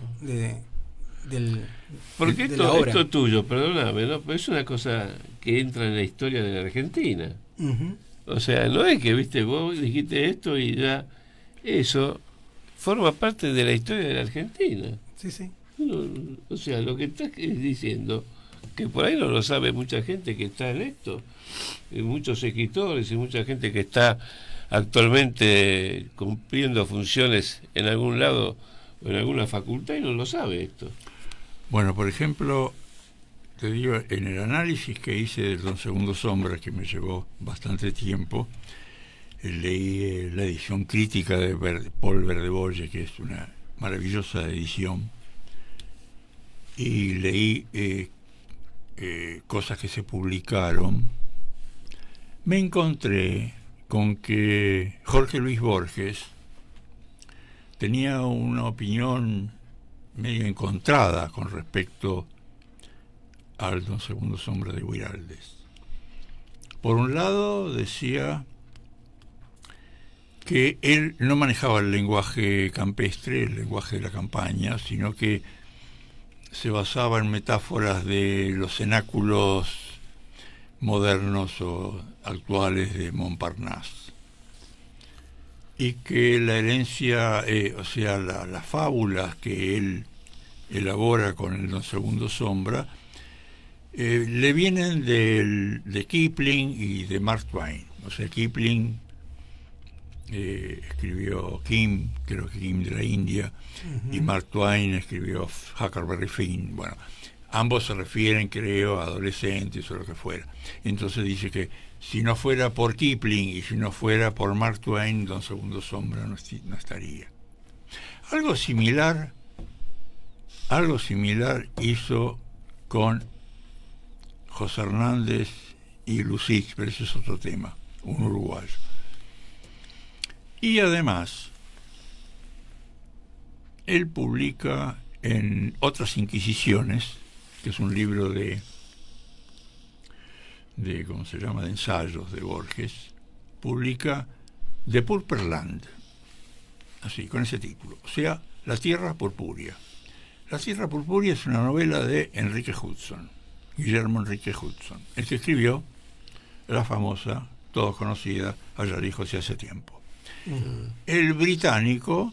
Porque de la obra. esto tuyo, perdóname, ¿no? Pero es una cosa que entra en la historia de la Argentina. Ujú. O sea, no es que, viste, vos dijiste esto y ya eso forma parte de la historia de la Argentina. Sí. O sea, lo que estás diciendo, que por ahí no lo sabe mucha gente que está en esto, y muchos escritores y mucha gente que está actualmente cumpliendo funciones en algún lado o en alguna facultad y no lo sabe esto. Bueno, por ejemplo, te digo, en el análisis que hice del Don Segundo Sombra, que me llevó bastante tiempo, leí la edición crítica de Paul Verdeboye, que es una maravillosa edición, y leí cosas que se publicaron. Me encontré con que Jorge Luis Borges tenía una opinión medio encontrada con respecto al Don Segundo Sombra de Guiraldes. Por un lado decía que él no manejaba el lenguaje campestre, el lenguaje de la campaña, sino que se basaba en metáforas de los cenáculos modernos o actuales de Montparnasse, y que la herencia, o sea, las fábulas que él elabora con el Don Segundo Sombra, le vienen de Kipling y de Mark Twain. O sea, Kipling escribió Kim, creo que Kim de la India, y Mark Twain escribió Huckleberry Finn. Bueno, ambos se refieren, creo, a adolescentes o lo que fuera. Entonces dice que si no fuera por Kipling y si no fuera por Mark Twain, Don Segundo Sombra no estaría. Algo similar hizo con José Hernández y Lucich, pero ese es otro tema, un uruguayo. Y además, él publica en Otras Inquisiciones, que es un libro de ¿cómo se llama?, de ensayos de Borges, publica The Purple Land, así, con ese título, o sea, La Tierra Purpúrea. La Tierra Purpúrea es una novela de Enrique Hudson, Guillermo Enrique Hudson, el que escribió la famosa, todos conocida, Hallarijo hace tiempo. El británico,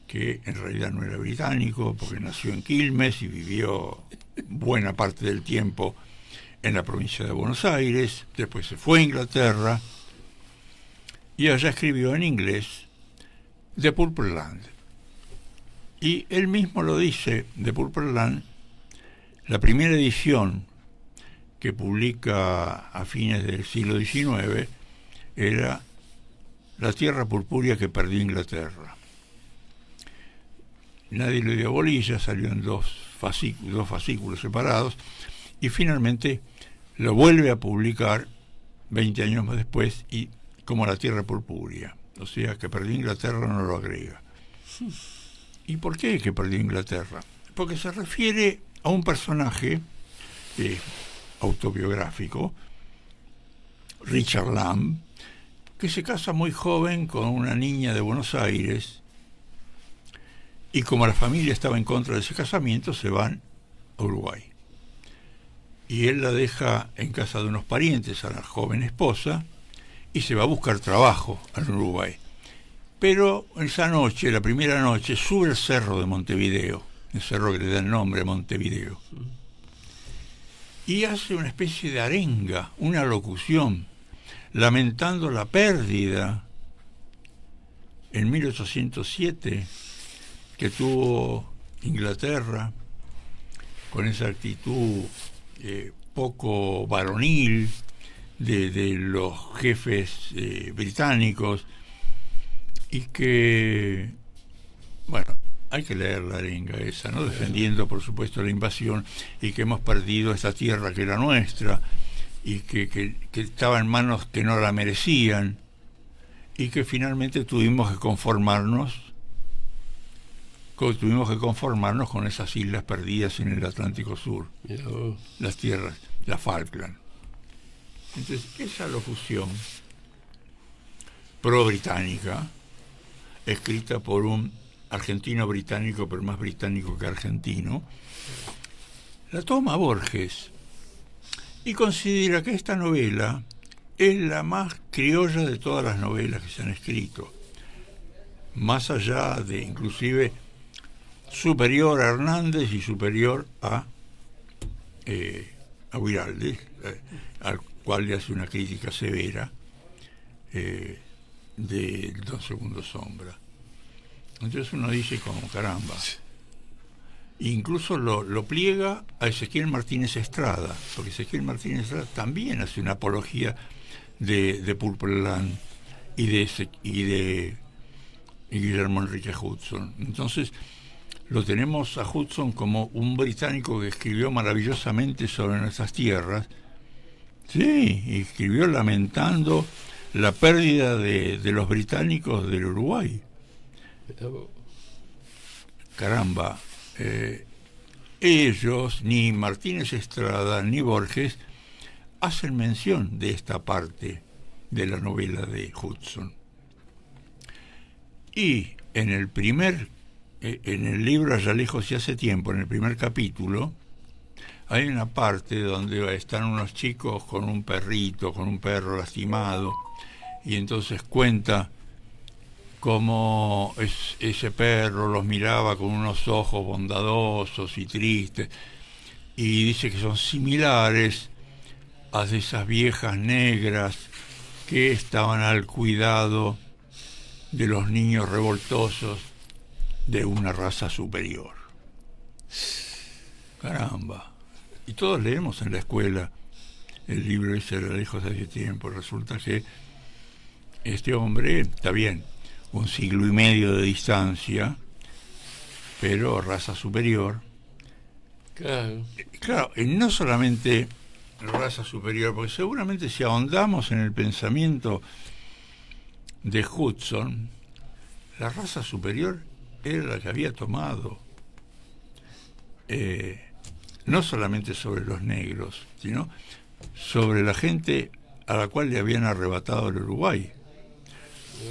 que en realidad no era británico porque nació en Quilmes y vivió buena parte del tiempo en la provincia de Buenos Aires, después se fue a Inglaterra y allá escribió en inglés The Purple Land. Y él mismo lo dice, The Purple Land, la primera edición que publica a fines del siglo XIX era La tierra purpúrea que perdió Inglaterra. Nadie le dio bolilla, salió en dos fascículos separados, y finalmente lo vuelve a publicar 20 años más después, y como La tierra purpúrea. O sea, que perdió Inglaterra no lo agrega. ¿Y por qué que perdió Inglaterra? Porque se refiere a un personaje autobiográfico, Richard Lamb, que se casa muy joven con una niña de Buenos Aires, y como la familia estaba en contra de ese casamiento, se van a Uruguay. Y él la deja en casa de unos parientes a la joven esposa, y se va a buscar trabajo en Uruguay. Pero esa noche, la primera noche, sube el cerro de Montevideo, el cerro que le da el nombre a Montevideo, y hace una especie de arenga, una locución, lamentando la pérdida en 1807 que tuvo Inglaterra, con esa actitud poco varonil de los jefes británicos, y que, bueno, hay que leer la arenga esa, ¿no? Defendiendo, por supuesto, la invasión, y que hemos perdido esta tierra que era nuestra, y que estaba en manos que no la merecían, y que finalmente tuvimos que conformarnos con esas islas perdidas en el Atlántico Sur, las tierras, la Falkland. Entonces, esa locución pro-británica, escrita por un argentino británico, pero más británico que argentino, la toma Borges y considera que esta novela es la más criolla de todas las novelas que se han escrito, más allá de, inclusive, superior a Hernández y superior a Guiraldes, al cual le hace una crítica severa de Dos Segundos Sombra. Entonces uno dice como, caramba. Incluso lo pliega a Ezequiel Martínez Estrada, porque Ezequiel Martínez Estrada también hace una apología de Purple Land y de Guillermo Enrique Hudson. Entonces lo tenemos a Hudson como un británico que escribió maravillosamente sobre nuestras tierras. Sí, y escribió lamentando la pérdida de los británicos del Uruguay. Caramba, ellos, ni Martínez Estrada ni Borges, hacen mención de esta parte de la novela de Hudson. Y en el libro Allá lejos y hace tiempo, en el primer capítulo, hay una parte donde están unos chicos con un perro lastimado, y entonces cuenta cómo ese perro los miraba con unos ojos bondadosos y tristes, y dice que son similares a esas viejas negras que estaban al cuidado de los niños revoltosos de una raza superior. Caramba. Y todos leemos en la escuela el libro ese de Lejos hace tiempo. Resulta que este hombre, está bien, 1 siglo y medio de distancia, pero raza superior. Claro, y no solamente raza superior, porque seguramente si ahondamos en el pensamiento de Hudson, la raza superior era la que había tomado no solamente sobre los negros, sino sobre la gente a la cual le habían arrebatado el Uruguay.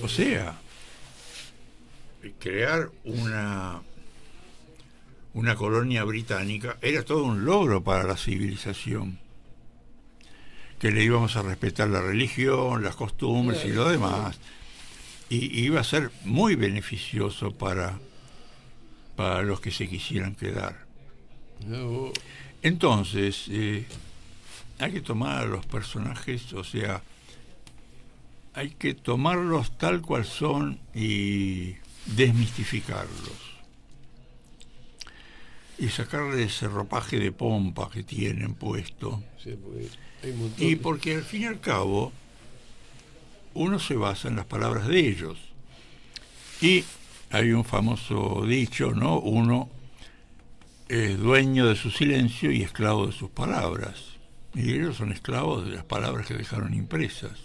O sea, crear una colonia británica era todo un logro para la civilización, que le íbamos a respetar la religión, las costumbres y lo demás, y iba a ser muy beneficioso para los que se quisieran quedar. Entonces hay que tomar a los personajes, o sea, hay que tomarlos tal cual son y desmistificarlos. y sacarle ese ropaje de pompa que tienen puesto. Sí, porque hay un montón Y porque al fin y al cabo uno se basa en las palabras de ellos. Y hay un famoso dicho, ¿no? Uno es dueño de su silencio y esclavo de sus palabras. Y ellos son esclavos de las palabras que dejaron impresas.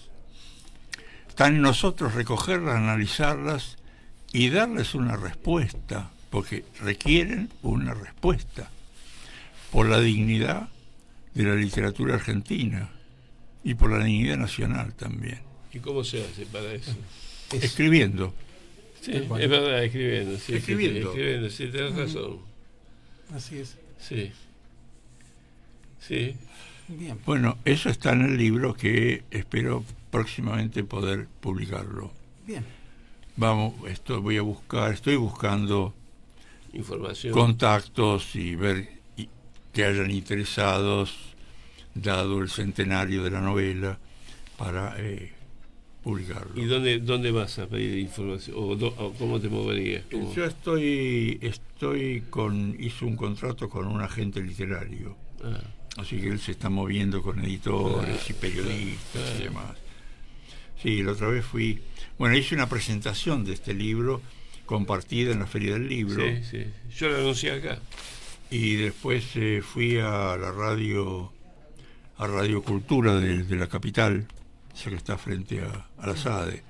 Está en nosotros recogerlas, analizarlas y darles una respuesta, porque requieren una respuesta por la dignidad de la literatura argentina y por la dignidad nacional también. ¿Y cómo se hace para eso? Escribiendo. Sí, es verdad, escribiendo. Sí, Escribiendo. Sí, escribiendo, sí, tenés razón. Así es. Sí. Sí. Bien. Bueno, eso está en el libro que espero próximamente poder publicarlo. Bien. Vamos, estoy buscando Información. contactos y ver que hayan interesados, dado el centenario de la novela, para publicarlo. ¿Y dónde vas a pedir información? ¿O cómo te moverías? ¿Cómo? Yo hice un contrato con un agente literario, así que él se está moviendo con editores y periodistas y demás. Sí, la otra vez hice una presentación de este libro compartida en la Feria del Libro. Sí, sí. Yo lo anuncié acá. Y después fui a la Radio Cultura de la capital, esa que está frente a la SADE.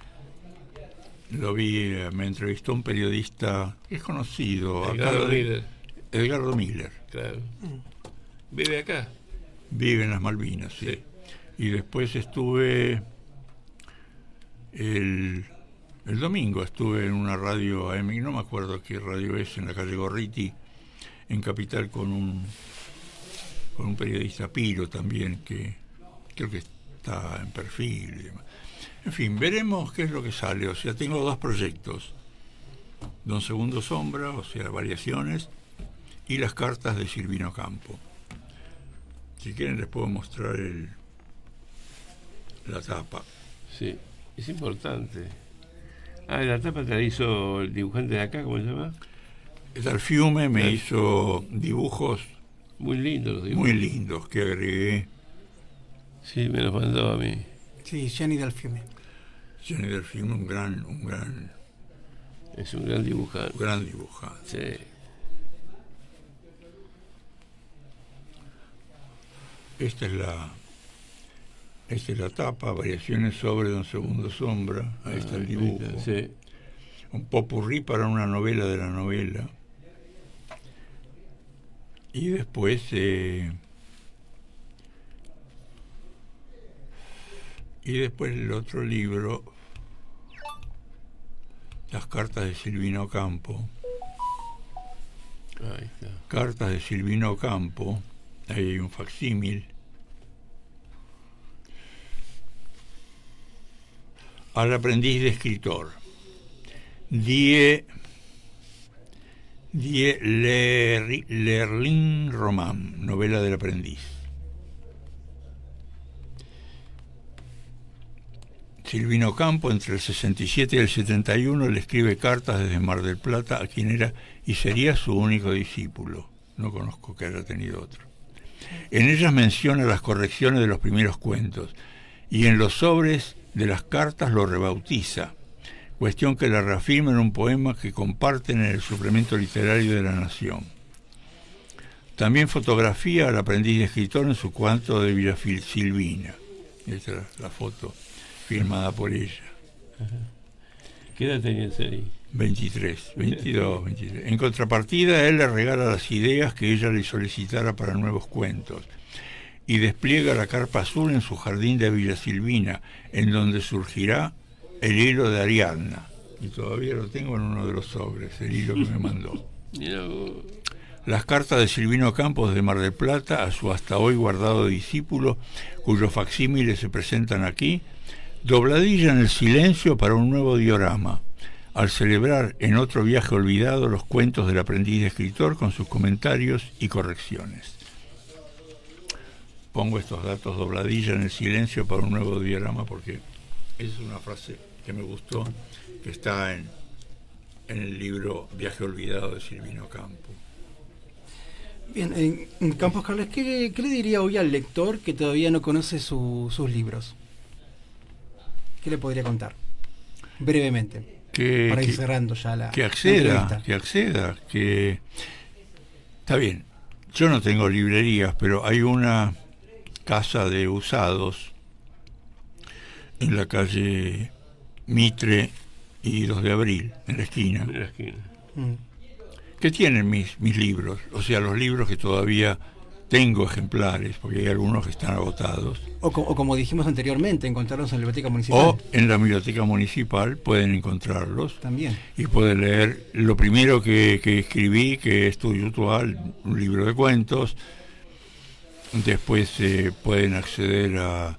Lo vi, me entrevistó un periodista que es conocido. Edgardo Miller. Claro. ¿Vive acá? Vive en las Malvinas, sí. Y después estuve el domingo en una radio AM, no me acuerdo qué radio es, en la calle Gorriti, en Capital, con un periodista Piro también, que creo que está en Perfil y demás. En fin, veremos qué es lo que sale. O sea, tengo 2 proyectos: Don Segundo Sombra, o sea, variaciones, y las cartas de Silvino Campo. Si quieren les puedo mostrar la tapa. Sí, es importante. La tapa te la hizo el dibujante de acá, ¿cómo se llama? Dalfiume me hizo dibujos muy lindos, los dibujos. Muy lindos que agregué. Sí, me los mandó a mí. Sí, Gianni Dalfiume. Gianni Dalfiume, un gran... Es un gran dibujante. Un gran dibujante. Sí. Esta es la tapa, variaciones sobre Don Segundo Sombra. Ahí está el dibujo. Sí. Un popurrí para una novela de la novela. Y después el otro libro, las cartas de Silvino Campo. Ahí está. Cartas de Silvino Campo. Ahí hay un facsímil. Al aprendiz de escritor. Die Lerlin Román, novela del aprendiz. Silvino Campo, entre el 67 y el 71, le escribe cartas desde Mar del Plata a quien era y sería su único discípulo. No conozco que haya tenido otro. En ellas menciona las correcciones de los primeros cuentos y en los sobres de las cartas lo rebautiza, cuestión que la reafirma en un poema que comparten en el suplemento literario de La Nación. También fotografía al aprendiz de escritor en su cuento de Villa Silvina. Esta es la foto firmada por ella. Ajá. ¿Qué edad tenías ahí? 23. En contrapartida, él le regala las ideas que ella le solicitara para nuevos cuentos y despliega la carpa azul en su jardín de Villa Silvina, en donde surgirá el hilo de Ariadna. Y todavía lo tengo en uno de los sobres, el hilo que me mandó. Las cartas de Silvino Campos de Mar del Plata a su hasta hoy guardado discípulo, cuyos facsímiles se presentan aquí, dobladilla en el silencio para un nuevo diorama, al celebrar en otro viaje olvidado los cuentos del aprendiz de escritor con sus comentarios y correcciones. Pongo estos datos: dobladilla en el silencio para un nuevo diorama, porque es una frase que me gustó, que está en el libro Viaje olvidado de Silvino Campo. Bien, en Campos Carles, ¿qué le diría hoy al lector que todavía no conoce sus libros? ¿Qué le podría contar? Brevemente. Para ir cerrando ya la entrevista. Que acceda, que... Está bien, yo no tengo librerías, pero hay una casa de usados en la calle Mitre y 2 de Abril, en la esquina. Que tienen mis libros, o sea, los libros que todavía tengo ejemplares, porque hay algunos que están agotados. O como dijimos anteriormente, encontrarlos en la biblioteca municipal. O en la biblioteca municipal pueden encontrarlos. También. Y pueden leer lo primero que escribí, que es Estudio Utual, un libro de cuentos. Después pueden acceder a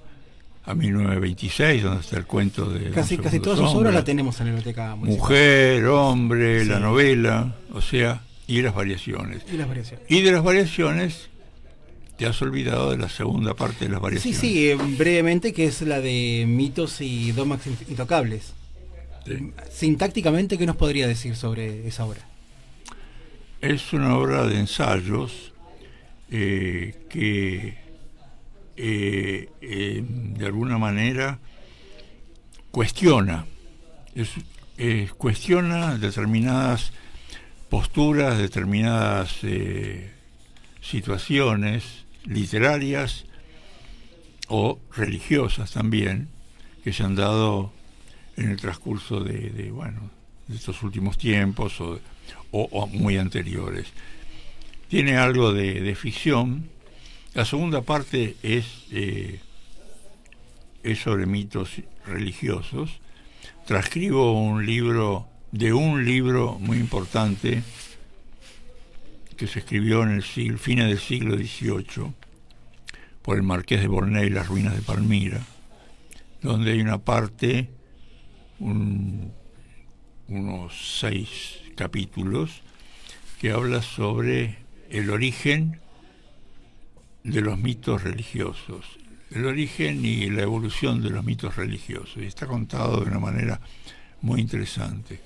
1926, donde está el cuento de... Casi todas sus obras la tenemos en la biblioteca municipal. Mujer, hombre, sí. La novela, o sea, y las variaciones. Y de las variaciones, te has olvidado de la segunda parte de las variaciones. Sí, brevemente, que es la de mitos y dogmas intocables. Sí. Sintácticamente, ¿qué nos podría decir sobre esa obra? Es una obra de ensayos que de alguna manera cuestiona determinadas posturas, determinadas situaciones literarias o religiosas también que se han dado en el transcurso de estos últimos tiempos o muy anteriores. Tiene algo de ficción. La segunda parte es sobre mitos religiosos. Transcribo un libro muy importante que se escribió en fines del siglo XVIII por el Marqués de Borneo y las ruinas de Palmira, donde hay una parte, unos 6 capítulos, que habla sobre el origen de los mitos religiosos, el origen y la evolución de los mitos religiosos, y está contado de una manera muy interesante.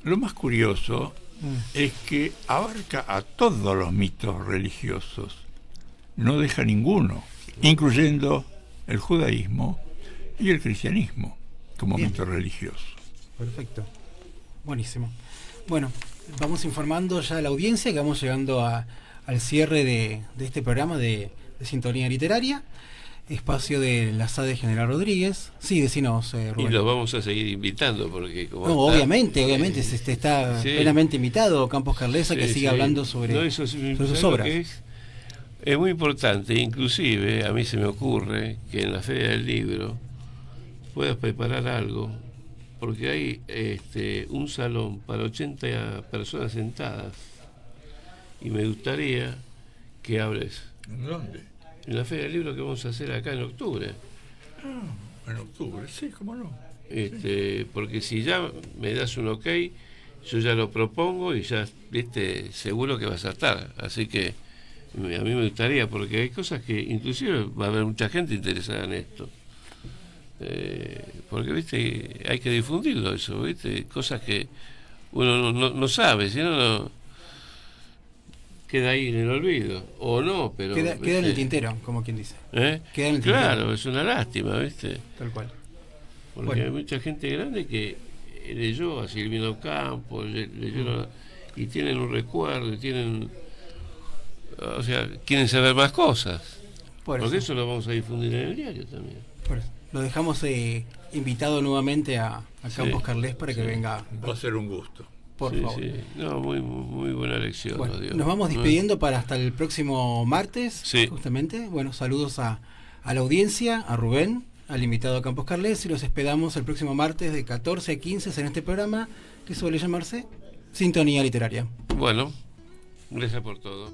Lo más curioso es que abarca a todos los mitos religiosos, no deja ninguno, incluyendo el judaísmo y el cristianismo como mito religioso. Perfecto, buenísimo. Bueno, vamos informando ya a la audiencia que vamos llegando al cierre de este programa de Sintonía Literaria, espacio de la SADE General Rodríguez. Sí, decinos, Rubén. Y los vamos a seguir invitando porque como obviamente está plenamente invitado Campos Carles a que siga hablando sobre sus obras. Es muy importante, inclusive a mí se me ocurre que en la Feria del Libro puedas preparar algo, porque hay un salón para 80 personas sentadas y me gustaría que hables. ¿En dónde? En la Feria del Libro que vamos a hacer acá en octubre. En octubre, sí, cómo no. Porque si ya me das un ok, yo ya lo propongo y ya, seguro que vas a estar. Así que a mí me gustaría, porque hay cosas que inclusive va a haber mucha gente interesada en esto. Porque, hay que difundirlo eso, cosas que uno no sabe, si no queda ahí en el olvido, o no, pero... Queda en el tintero, como quien dice. Queda en el claro, tintero. es una lástima, Tal cual. Porque hay mucha gente grande que leyó a Silvino Campos, y tienen un recuerdo, o sea, quieren saber más cosas. Porque eso lo vamos a difundir en el diario también. Lo dejamos invitado nuevamente a Campos Carles para que venga. Va a ser un gusto. Por favor. Sí. No, muy, muy buena lección. Nos vamos despidiendo para hasta el próximo martes, justamente. Bueno, saludos a la audiencia, a Rubén, al invitado a Campos Carles, y los esperamos el próximo martes de 14 a 15 en este programa que suele llamarse Sintonía Literaria. Bueno, gracias por todo.